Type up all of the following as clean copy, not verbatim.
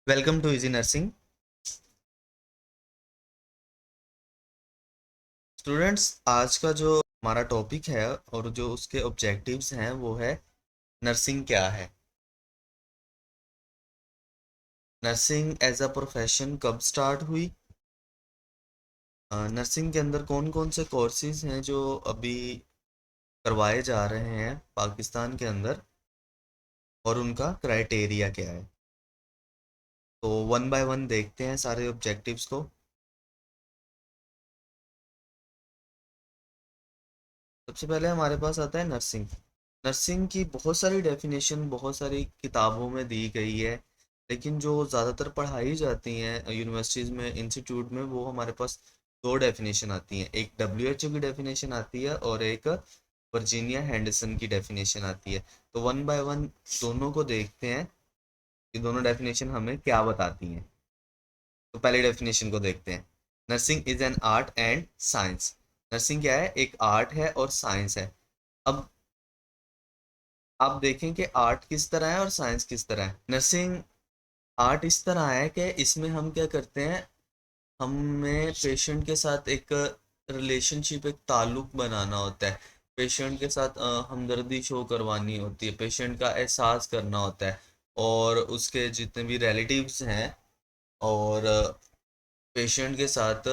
Welcome to Easy Nursing. Students, आज का जो हमारा टॉपिक है और जो उसके ऑब्जेक्टिव्स हैं वो है नर्सिंग क्या है। नर्सिंग एज अ प्रोफेशन कब स्टार्ट हुई। नर्सिंग के अंदर कौन कौन से कोर्सेज हैं जो अभी करवाए जा रहे हैं पाकिस्तान के अंदर और उनका क्राइटेरिया क्या है। तो वन बाय वन देखते हैं सारे ऑब्जेक्टिव्स को। सबसे पहले हमारे पास आता है नर्सिंग। नर्सिंग की बहुत सारी डेफिनेशन बहुत सारी किताबों में दी गई है, लेकिन जो ज़्यादातर पढ़ाई जाती हैं यूनिवर्सिटीज़ में, इंस्टीट्यूट में, वो हमारे पास दो डेफिनेशन आती हैं। एक डब्ल्यूएचओ की डेफिनेशन आती है और एक वर्जीनिया हैंडरसन की डेफिनेशन आती है। तो वन बाय वन दोनों को देखते हैं कि दोनों डेफिनेशन हमें क्या बताती हैं। तो पहले डेफिनेशन को देखते हैं। Nursing is an art and science. Nursing क्या है? एक आर्ट है और साइंस है। अब आप देखें कि आर्ट किस तरह है और साइंस किस तरह है। नर्सिंग आर्ट इस तरह है कि इसमें हम क्या करते हैं, हमें पेशेंट के साथ एक रिलेशनशिप, एक ताल्लुक बनाना होता है। पेशेंट के साथ हमदर्दी शो करवानी होती है, पेशेंट का एहसास करना होता है, और उसके जितने भी रिलेटिव्स हैं और पेशेंट के साथ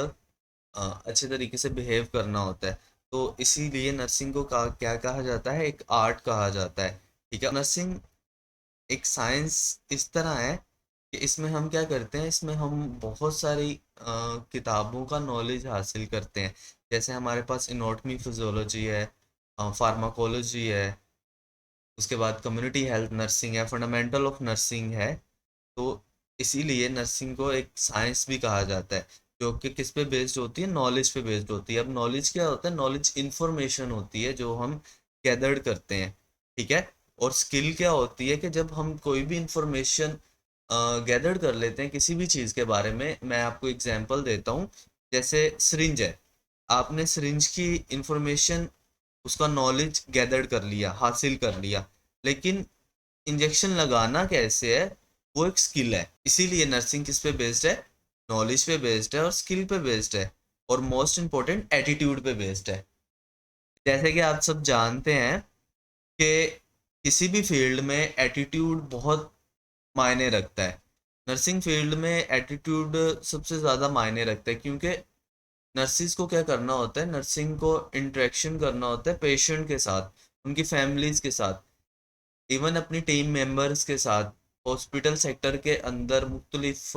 अच्छे तरीके से बिहेव करना होता है। तो इसीलिए नर्सिंग को क्या कहा जाता है? एक आर्ट कहा जाता है। ठीक है। नर्सिंग एक साइंस इस तरह है कि इसमें हम क्या करते हैं, इसमें हम बहुत सारी किताबों का नॉलेज हासिल करते हैं। जैसे हमारे पास एनाटॉमी फिजियोलॉजी है, फार्माकोलॉजी है, उसके बाद कम्युनिटी हेल्थ नर्सिंग है, फंडामेंटल ऑफ नर्सिंग है। तो इसीलिए नर्सिंग को एक साइंस भी कहा जाता है, जो कि किस पे बेस्ड होती है? नॉलेज पे बेस्ड होती है। अब नॉलेज क्या होता है? नॉलेज इंफॉर्मेशन होती है जो हम गैदर्ड करते हैं। ठीक है। और स्किल क्या होती है कि जब हम कोई भी इंफॉर्मेशन गैदर्ड कर लेते हैं किसी भी चीज़ के बारे में। मैं आपको एग्जांपल देता हूँ। जैसे सिरिंज है, आपने सिरिंज की इंफॉर्मेशन, उसका नॉलेज गैदर्ड कर लिया, हासिल कर लिया, लेकिन इंजेक्शन लगाना कैसे है, वो एक स्किल है। इसीलिए नर्सिंग किस पे बेस्ड है? नॉलेज पे बेस्ड है और स्किल पे बेस्ड है, और मोस्ट इम्पोर्टेंट एटीट्यूड पे बेस्ड है। जैसे कि आप सब जानते हैं कि किसी भी फील्ड में एटीट्यूड बहुत मायने रखता है। नर्सिंग फील्ड में एटीट्यूड सबसे ज़्यादा मायने रखता है, क्योंकि नर्सिस को क्या करना होता है? नर्सिंग को इंटरेक्शन करना होता है पेशेंट के साथ, उनकी फैमिलीज के साथ, इवन अपनी टीम मेंबर्स के साथ, हॉस्पिटल सेक्टर के अंदर मुख्तलिफ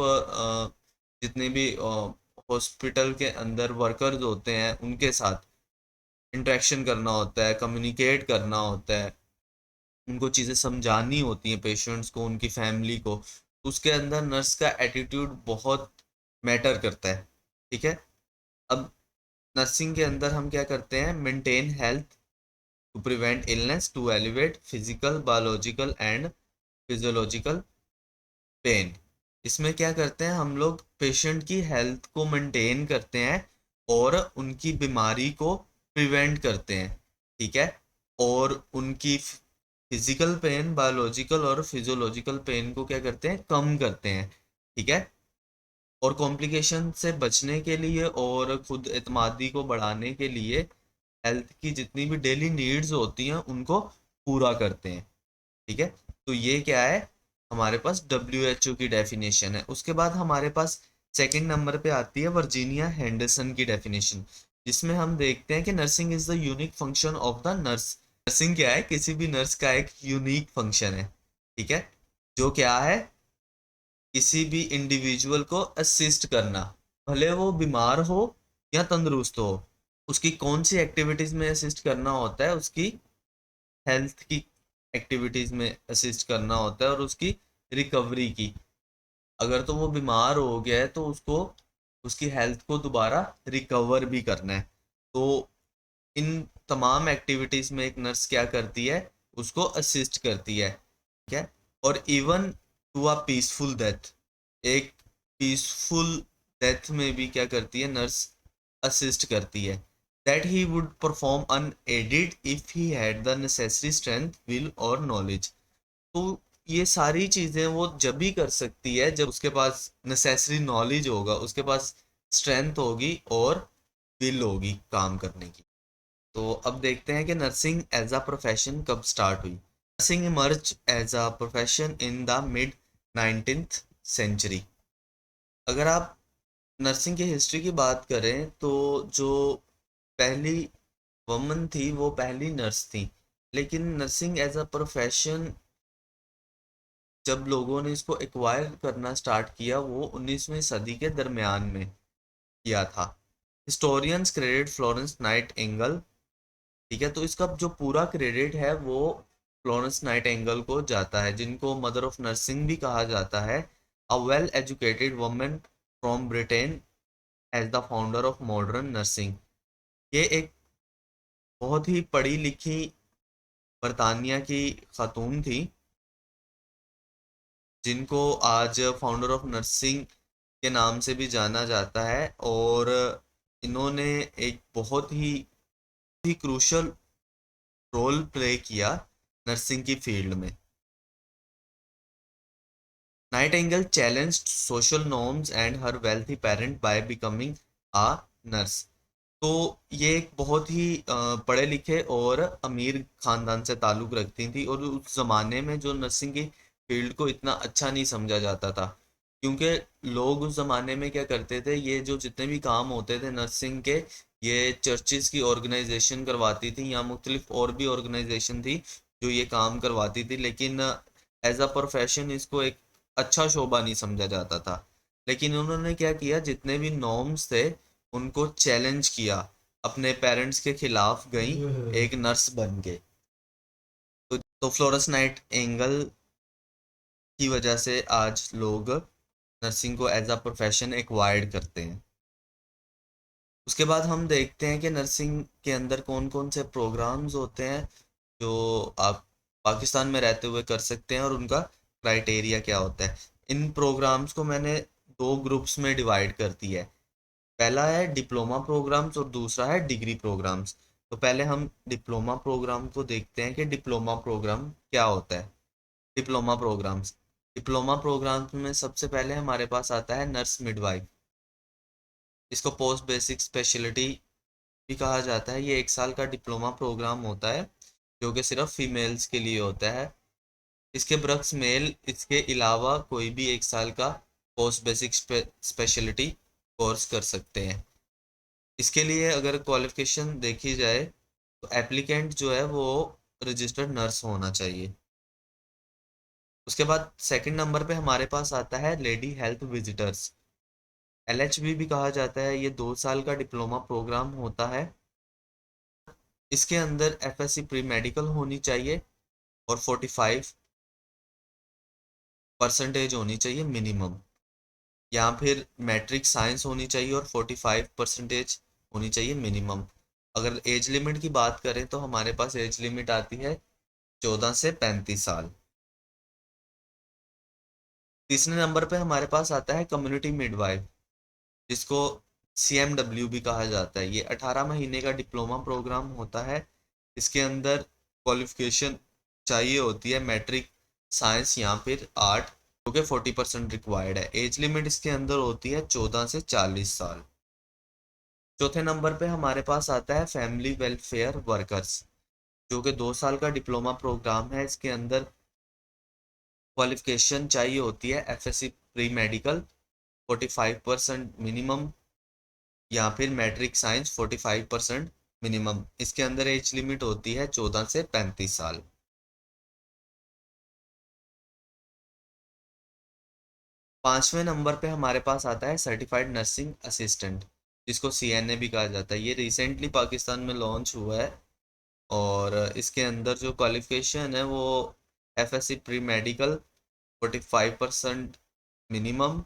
जितने भी हॉस्पिटल के अंदर वर्कर्स होते हैं उनके साथ इंटरेक्शन करना होता है, कम्युनिकेट करना होता है, उनको चीज़ें समझानी होती हैं, पेशेंट्स को, उनकी फैमिली को। उसके अंदर नर्स का एटीट्यूड बहुत मैटर करता है। ठीक है। अब नर्सिंग के अंदर हम क्या करते हैं? Maintain health to prevent illness to alleviate physical, biological and physiological pain. इसमें क्या करते हैं हम लोग? पेशेंट की हेल्थ को मेंटेन करते हैं और उनकी बीमारी को प्रिवेंट करते हैं। ठीक है। और उनकी फिजिकल पेन, बायोलॉजिकल और फिजियोलॉजिकल पेन को क्या करते हैं? कम करते हैं। ठीक है। और कॉम्प्लिकेशन से बचने के लिए और खुद एतमादी को बढ़ाने के लिए हेल्थ की जितनी भी डेली नीड्स होती हैं उनको पूरा करते हैं। ठीक है। तो ये क्या है? हमारे पास डब्ल्यू की डेफिनेशन है। उसके बाद हमारे पास सेकंड नंबर पे आती है वर्जीनिया हैंडरसन की डेफिनेशन, जिसमें हम देखते हैं कि nursing is the unique function of the nurse. Nursing क्या है? किसी भी नर्स का एक यूनिक फंक्शन है। ठीक है। जो क्या है? किसी भी इंडिविजुअल को असिस्ट करना, भले वो बीमार हो या तंदुरुस्त हो। उसकी कौन सी एक्टिविटीज में असिस्ट करना होता है? उसकी हेल्थ की एक्टिविटीज में असिस्ट करना होता है और उसकी रिकवरी की। अगर तो वो बीमार हो गया है तो उसको, उसकी हेल्थ को दोबारा रिकवर भी करना है। तो इन तमाम एक्टिविटीज में एक नर्स क्या करती है? उसको असिस्ट करती है। ठीक है। और even to a peaceful death, एक पीसफुल डेथ में भी क्या करती है नर्स? असिस्ट करती है। That he would perform unaided if he had the necessary strength, will और नॉलेज। तो ये सारी चीजें वो जब भी कर सकती है जब उसके पास नेसेसरी नॉलेज होगा, उसके पास स्ट्रेंथ होगी और विल होगी काम करने की। तो अब देखते हैं कि नर्सिंग एज अ प्रोफेशन कब स्टार्ट हुई। Nursing emerge as a profession in the mid 19th century. अगर आप नर्सिंग की हिस्ट्री की बात करें तो जो पहली वमन थी वो पहली नर्स थी। लेकिन नर्सिंग एज अ प्रोफेशन जब लोगों ने इसको एक्वायर करना स्टार्ट किया वो 19वीं सदी के दरमियान में किया था। Historians credit Florence night angle, ठीक है, तो इसका जो पूरा क्रेडिट है वो फ्लोरेंस नाइट एंगल को जाता है, जिनको मदर ऑफ नर्सिंग भी कहा जाता है। A well educated woman from Britain as the founder of modern nursing. ये एक बहुत ही पढ़ी लिखी बरतानिया की खातून थी जिनको आज फाउंडर ऑफ नर्सिंग के नाम से भी जाना जाता है। और इन्होंने एक बहुत ही क्रूशल रोल प्ले किया नर्सिंग की फील्ड में। Nightingale challenged social norms and her wealthy parent by becoming a nurse. तो ये एक बहुत ही पढ़े लिखे और अमीर खानदान से ताल्लुक़ रखती थी और उस ज़माने में जो नर्सिंग की फील्ड को इतना अच्छा नहीं समझा जाता था, क्योंकि लोग उस ज़माने में क्या करते थे, ये जो जितने भी काम होते थे नर्सिंग के, ये चर्चिज़ की ऑर्गेनाइजेशन करवाती थी या मुख्तलिफ और भी ऑर्गेनाइजेशन थी जो ये काम करवाती थी। लेकिन एज अ प्रोफेशन इसको एक अच्छा शोभा नहीं समझा जाता था। लेकिन उन्होंने क्या किया, जितने भी नॉर्म्स थे उनको चैलेंज किया, अपने पेरेंट्स के खिलाफ गई एक नर्स बन के। तो फ्लोरेंस नाइट एंगल की वजह से आज लोग नर्सिंग को एज अ प्रोफेशन एक्वायर्ड करते हैं। उसके बाद हम देखते हैं कि नर्सिंग के अंदर कौन कौन से प्रोग्राम्स होते हैं जो आप पाकिस्तान में रहते हुए कर सकते हैं और उनका क्राइटेरिया क्या होता है। इन प्रोग्राम्स को मैंने दो ग्रुप्स में डिवाइड कर दिया है। पहला है डिप्लोमा प्रोग्राम्स और दूसरा है डिग्री प्रोग्राम्स। तो पहले हम डिप्लोमा प्रोग्राम को देखते हैं कि डिप्लोमा प्रोग्राम क्या होता है। डिप्लोमा प्रोग्राम्स में सबसे पहले हमारे पास आता है नर्स मिडवाइफ। इसको पोस्ट बेसिक स्पेशलिटी भी कहा जाता है। ये 1 साल का डिप्लोमा प्रोग्राम होता है जो कि सिर्फ फीमेल्स के लिए होता है। इसके बरक्स मेल इसके अलावा कोई भी 1 साल का पोस्ट बेसिक स्पेशलिटी कोर्स कर सकते हैं। इसके लिए अगर क्वालिफिकेशन देखी जाए तो एप्लीकेंट जो है वो रजिस्टर्ड नर्स होना चाहिए। उसके बाद सेकंड नंबर पे हमारे पास आता है लेडी हेल्थ विजिटर्स, एलएचबी भी कहा जाता है। ये 2 साल का डिप्लोमा प्रोग्राम होता है। इसके अंदर एफएससी प्री मेडिकल होनी चाहिए और 45% होनी चाहिए मिनिमम, या फिर मैट्रिक साइंस होनी चाहिए और 45% होनी चाहिए मिनिमम। अगर एज लिमिट की बात करें तो हमारे पास एज लिमिट आती है 14 से 35 साल। तीसरे नंबर पे हमारे पास आता है कम्युनिटी मिडवाइफ, जिसको CMW भी कहा जाता है। ये 18 महीने का डिप्लोमा प्रोग्राम होता है। इसके अंदर क्वालिफिकेशन चाहिए होती है मैट्रिक साइंस या फिर आर्ट, जो कि 40% रिक्वायर्ड है। एज लिमिट इसके अंदर होती है 14 से 40 साल। चौथे नंबर पे हमारे पास आता है फैमिली वेलफेयर वर्कर्स, जो कि 2 साल का डिप्लोमा प्रोग्राम है। इसके अंदर क्वालिफिकेशन चाहिए होती है एफएससी प्री मेडिकल 45% मिनिमम, या फिर मैट्रिक साइंस 45% मिनिमम। इसके अंदर एज लिमिट होती है 14 से 35 साल। 5वें नंबर पे हमारे पास आता है सर्टिफाइड नर्सिंग असिस्टेंट, जिसको CNA भी कहा जाता है। ये रिसेंटली पाकिस्तान में लॉन्च हुआ है और इसके अंदर जो क्वालिफिकेशन है वो एफएससी प्री मेडिकल 45% मिनिमम,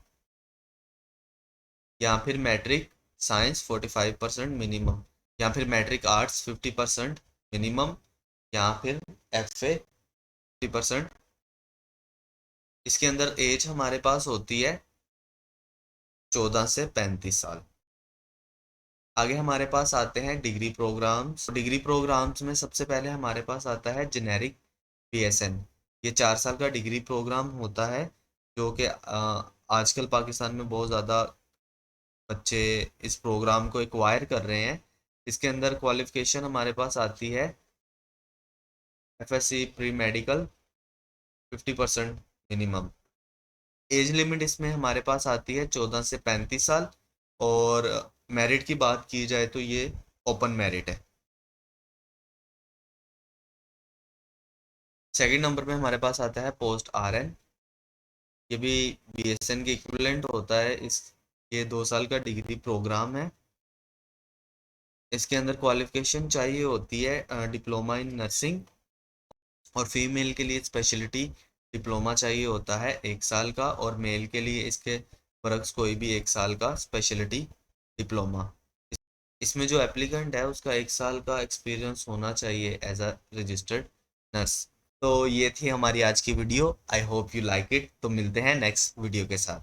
या फिर मैट्रिक साइंस 45% मिनिमम, या फिर मैट्रिक आर्ट्स 50% मिनिमम, या फिर FA 50%। इसके अंदर एज हमारे पास होती है 14 से 35 साल। आगे हमारे पास आते हैं डिग्री प्रोग्राम्स। डिग्री प्रोग्राम्स में सबसे पहले हमारे पास आता है जेनेरिक BSN। ये 4 साल का डिग्री प्रोग्राम होता है, जो कि आजकल पाकिस्तान में बहुत ज़्यादा बच्चे इस प्रोग्राम को एक्वायर कर रहे हैं। इसके अंदर क्वालिफिकेशन हमारे पास आती है FSc pre medical 50% minimum. Age limit इसमें हमारे पास आती है 14 से 35 साल, और मेरिट की बात की जाए तो ये ओपन मेरिट है। सेकंड नंबर पे हमारे पास आता है पोस्ट आरएन। ये भी बीएसएन के इक्विवेलेंट होता है। ये 2 साल का डिग्री प्रोग्राम है। इसके अंदर क्वालिफिकेशन चाहिए होती है डिप्लोमा इन नर्सिंग, और फीमेल के लिए स्पेशलिटी डिप्लोमा चाहिए होता है 1 साल का, और मेल के लिए इसके वर्क्स कोई भी 1 साल का स्पेशलिटी डिप्लोमा। इसमें जो एप्लीकेंट है उसका 1 साल का एक्सपीरियंस होना चाहिए एज अ रजिस्टर्ड नर्स। तो ये थी हमारी आज की video. I hope you like it. तो मिलते हैं नेक्स्ट वीडियो के साथ।